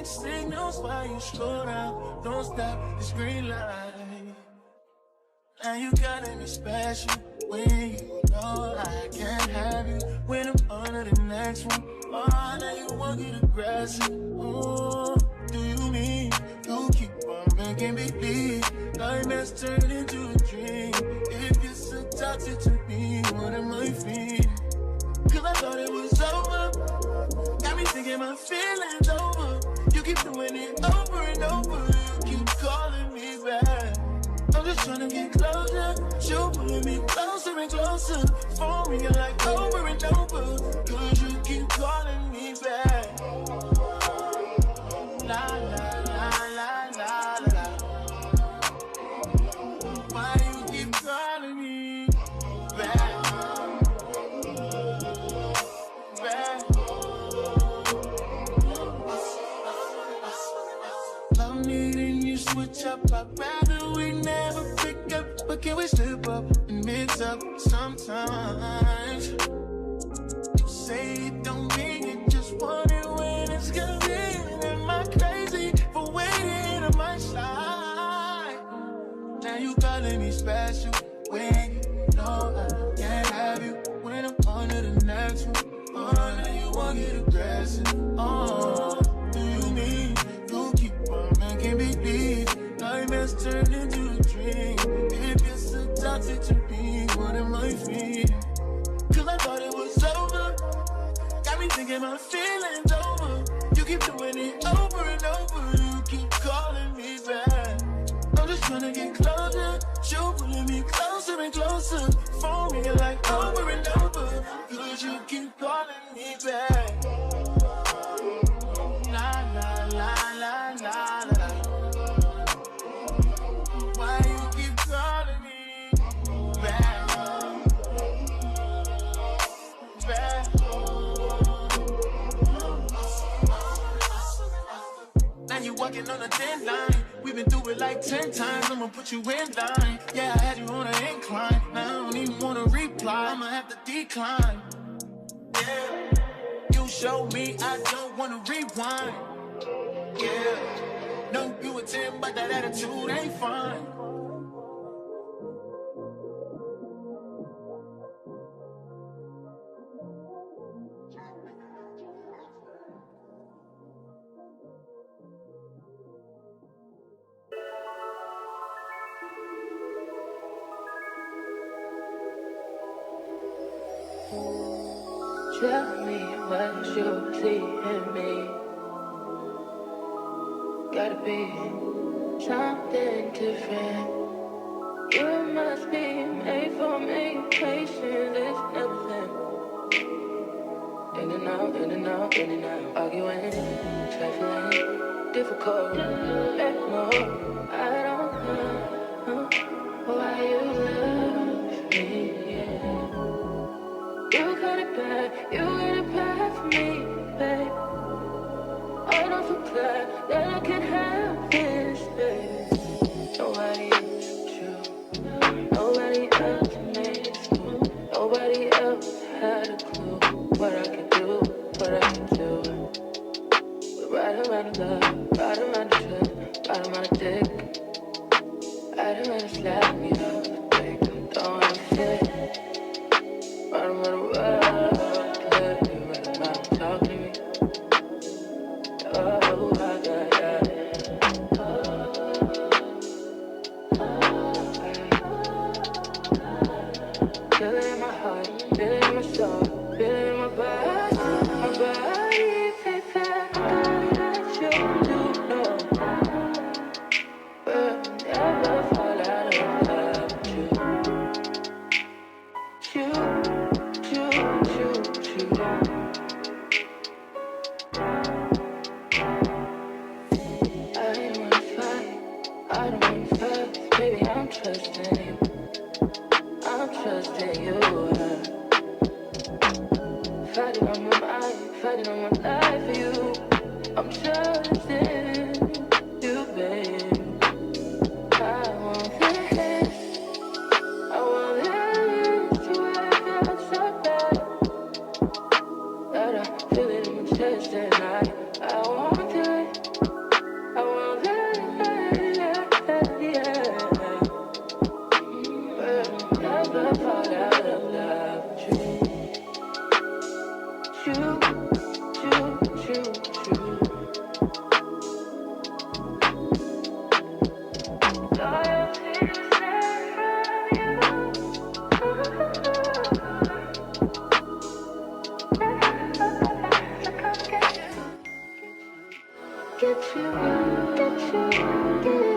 mixed signals while you slow down. Don't stop this green light. Now you calling me special when you know I can't have you. When I'm under the next one, oh, now you want to get aggressive. Oh, do you mean you keep on making me believe nightmares turn into a dream? If you're so toxic to me, what am I feeling? Cause I thought it was over. Got me thinking my feelings over. You keep doing it over and over. You keep calling me back. I'm just trying to get closer. You pulling me closer and closer. Phone ringing like over and over. Cause you keep calling me back. La la la la la la. Why you keep calling me back? Love needing you switch up. I'd rather we never pick up, but can we slip up and mix up sometimes? You say it don't mean it, just want it when it's convenient. Am I crazy for waiting on my side? Now you calling me special when you know I can't have you. When I'm under the next one, oh, now you want to get aggressive. Oh, do you mean you keep on making me believe nightmares turn into a dream? If you're so toxic to me, what am I feeling? Cause I thought it was over. Got me thinking my feelings over. You keep doing it over and over. You keep calling me back. I'm just trying to get closer. You pulling me closer and closer. Phone ringing like over and over. Cause you keep calling me back. La la la la la la. Why you keep calling me back? Back. Now you walking on a thin line. We've been through it like 10 times. I'ma put you in line. Yeah, I had you on an incline. Now I don't even wanna reply. I'ma have to decline. Yeah. You showed me I don't wanna rewind. Yeah. No, you a 10, but that attitude ain't fine. Tell me what you see in me. Gotta be something different. You must be made for me. Patience is nothing. In and out, in and out, in and out. Arguing, trifling, difficult. Let more. I don't know why you love me. You got it bad for me, babe. I don't feel glad that I can have this, babe. Nobody else is true. Nobody else makes me. Nobody else had a clue what I could do, what I could do. We're right around the love, right around the trust, right around the dick. Right around the slap me up, babe. I'm throwing a fit. Right around the world, let me right around, talk to me. Oh, I got that. Feel it in my heart, feel it in my soul, feel it in my body. My body takes that you do know. But never fall out of love with you. You. I don't wanna fight, baby, I'm trusting you. I'm trusting you. Fighting on my mind, fighting on my life for you. I'm trusting you, babe. I want this to work out so bad that I feel it in my chest and I want it. get you, get you, get